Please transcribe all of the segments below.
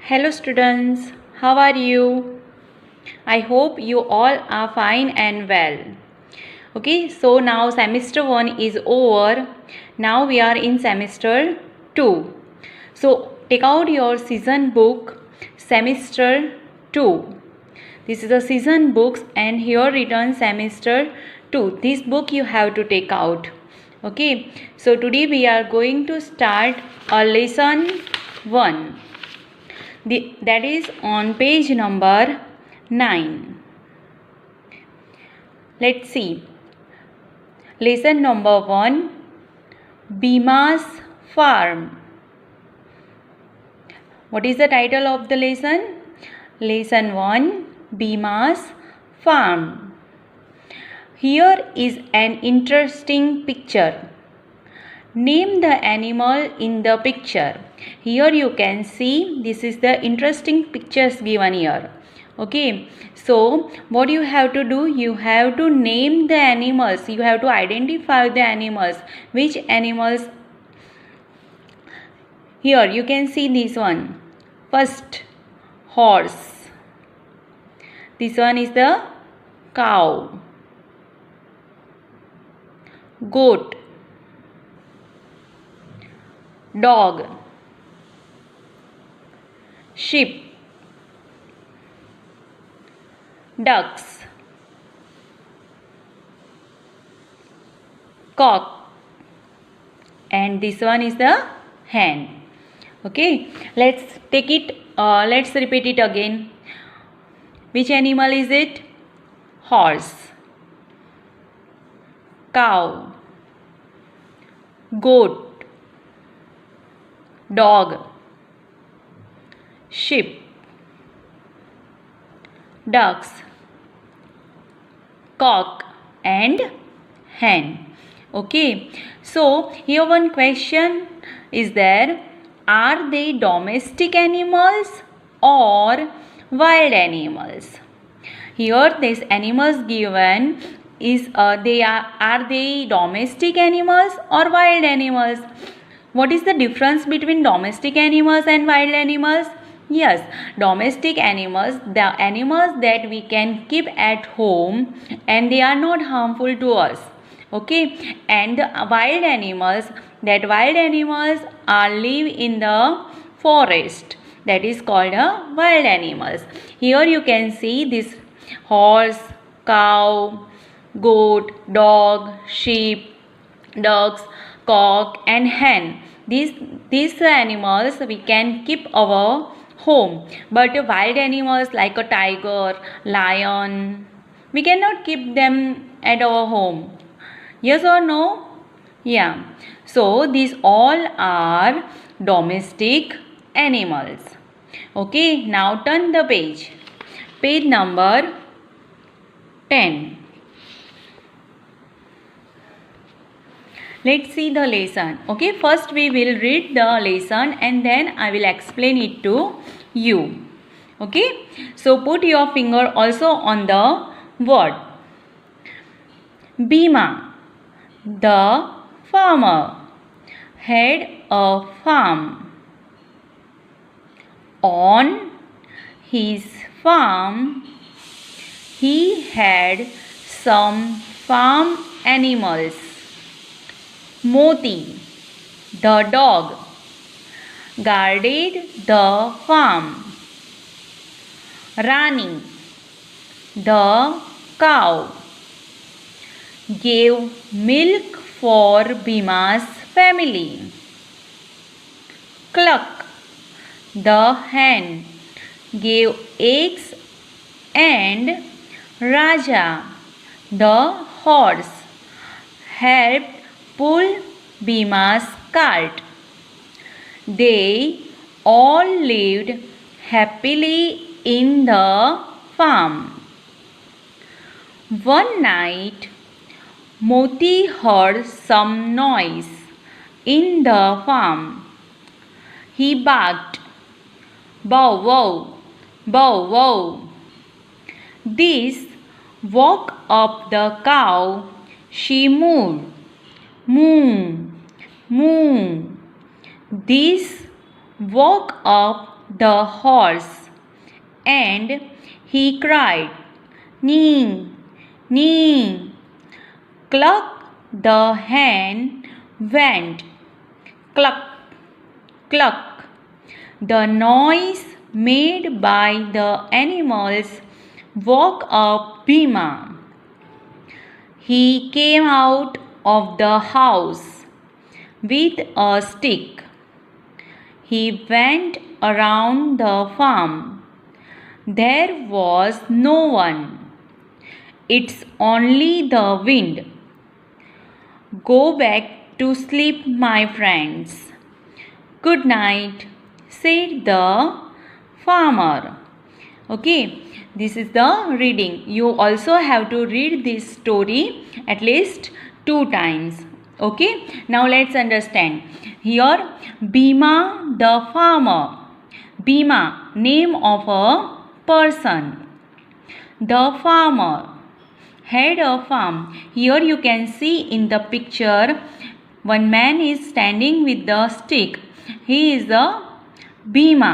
Hello students, how are you? I hope you all are fine and well. Okay, so now semester 1 is over. Now we are in semester 2. So take out your season book, semester 2. This is the season books and here written semester 2. This book you have to take out. Okay, so today we are going to start a lesson 1. That is on page number 9. Let's see. Lesson number 1, Bhima's Farm. What is the title of the lesson? Lesson 1, Bhima's Farm. Here is an interesting picture. Name the animal in the picture. Here you can see this is the interesting pictures given here. Okay, so what you have to do, you have to name the animals. You have to identify the animals. Which animals? Here you can see this one. First, horse. This one is the cow. Goat. Dog, sheep, ducks, cock, and this one is the hen. Okay, let's take it, let's repeat it again. Which animal is it? Horse, cow, goat, dog, sheep, ducks, cock and hen. Okay, so here one question is there. Are they domestic animals or wild animals? Here these animals given is are they domestic animals or wild animals? What is the difference between domestic animals and wild animals? Yes, domestic animals, the animals that we can keep at home and they are not harmful to us. Okay, and the wild animals are live in the forest. That is called wild animals. Here you can see this horse, cow, goat, dog, sheep, ducks, cock and hen. These animals we can keep our home, but wild animals like a tiger, lion, we cannot keep them at our home. Yes or no? Yeah. So these all are domestic animals. Okay, now turn the page. Page number 10. Let's see the lesson. Okay, first we will read the lesson and then I will explain it to you. Okay, so put your finger also on the word. Bhima, the farmer, had a farm. On his farm, he had some farm animals. Moti, the dog, guarded the farm. Rani, the cow, gave milk for Bhima's family. Cluck, the hen, gave eggs and Raja, the horse, helped pull Bhima's cart. They all lived happily in the farm. One night, Moti heard some noise in the farm. He barked, "Bow wow, bow wow." This woke up the cow. She mooed, "Moo, moo." This woke up the horse, and he cried, "Nee, nee." Cluck, the hen went, cluck, cluck. The noise made by the animals woke up Bhima. He came out of the house with a stick. He went around the farm. There was no one. It's only the wind. Go back to sleep, my friends. Good night, said the farmer. Okay, this is the reading. You also have to read this story at least 2 times. Okay, now let's understand. Here, Bhima the farmer. Bhima, name of a person. The farmer had a farm. Here you can see in the picture, one man is standing with the stick. He is a Bhima.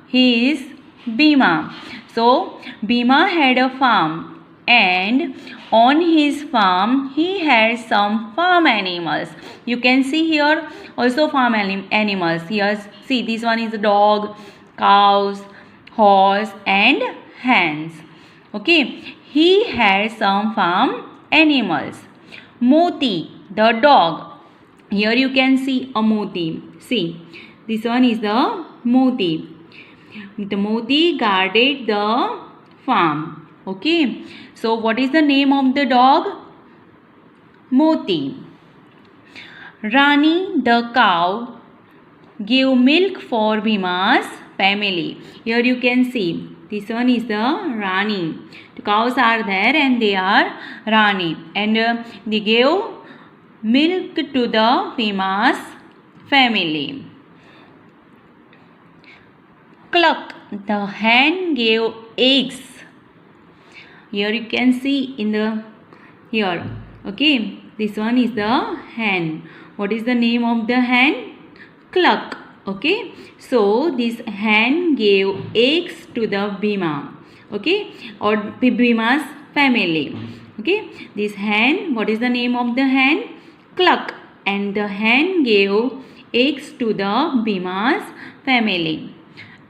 He is Bhima. So, Bhima had a farm, and on his farm he had some farm animals. You can see here also farm animals. Here, see, this one is a dog, cows, horse, and hens. Okay, he had some farm animals. Moti, the dog. Here you can see a Moti. See, this one is the Moti. The Moti guarded the farm. Okay, so what is the name of the dog? Moti. Rani, the cow, gave milk for Bhima's family. Here you can see, this one is the Rani. The cows are there and they are Rani. And they gave milk to the Bhima's family. Cluck, the hen gave eggs. Here you can see in the, here. Okay, this one is the hen. What is the name of the hen? Cluck. Okay, so this hen gave eggs to the Bhima. Okay, or Bhima's family. Okay, this hen, what is the name of the hen? Cluck. And the hen gave eggs to the Bhima's family.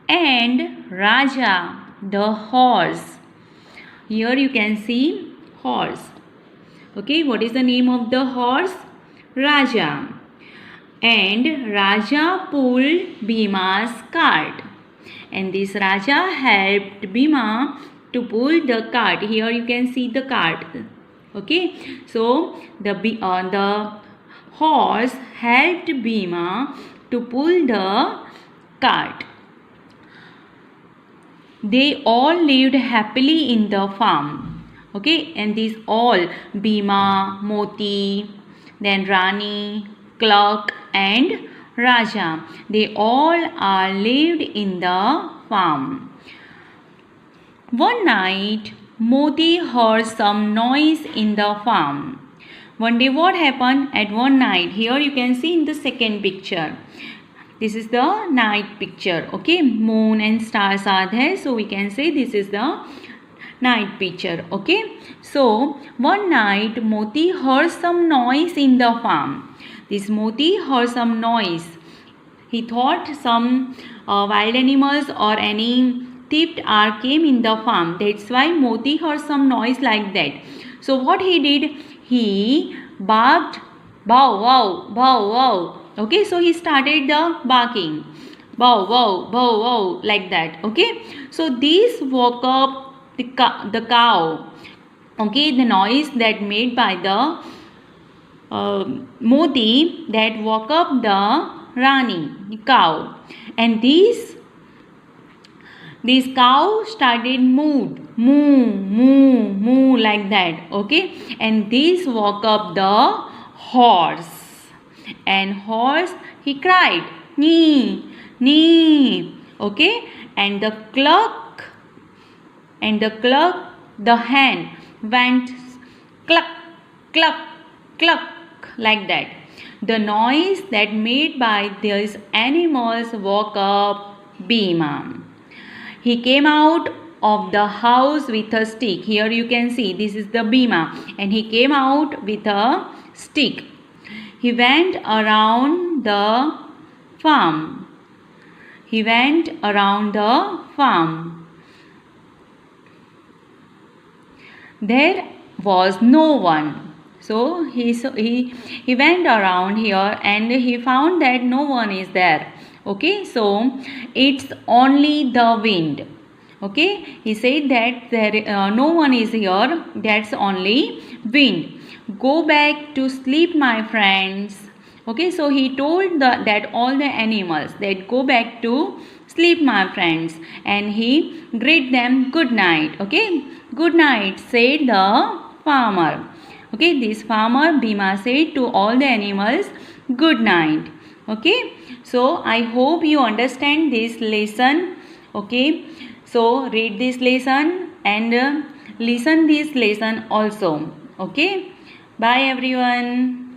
And Raja, the horse. Here you can see horse. Okay, what is the name of the horse? Raja. And Raja pulled Bhima's cart. And this Raja helped Bhima to pull the cart. Here you can see the cart. Okay, so the horse helped Bhima to pull the cart. They all lived happily in the farm. Okay, and these all, Bhima, Moti, then Rani, Cluck, and Raja, they all are lived in the farm. One night, Moti heard some noise in the farm. One day what happened at one night? Here you can see in the second picture. This is the night picture. Okay, moon and stars are there. So we can say this is the night picture. Okay, so one night Moti heard some noise in the farm. This Moti heard some noise. He thought some wild animals or any thief came in the farm. That's why Moti heard some noise like that. So what he did? He barked, bow, wow, bow, wow. Okay, so he started the barking, bow, wow, bow, wow, like that. Okay, so this woke up the cow. Okay, the noise that made by the Moti, that woke up the Rani, the cow. And this cow started moo, like that. Okay, and this woke up the horse. And horse, he cried, nee, nee. Okay, and the cluck, the hen went cluck, cluck, cluck, like that. The noise that made by these animals woke up Bhima. He came out of the house with a stick. Here you can see this is the Bhima, and he came out with a stick. He went around the farm. He went around the farm. There was no one. So he went around here and he found that no one is there. Okay, so it's only the wind. Okay, he said that there no one is here. That's only wind. Go back to sleep, my friends. Okay, so he told that all the animals that go back to sleep, my friends, and he greet them good night. Okay, good night, said the farmer. Okay, this farmer Bhima said to all the animals good night. Okay, so I hope you understand this lesson. Okay, so read this lesson and listen this lesson also. Okay, bye everyone.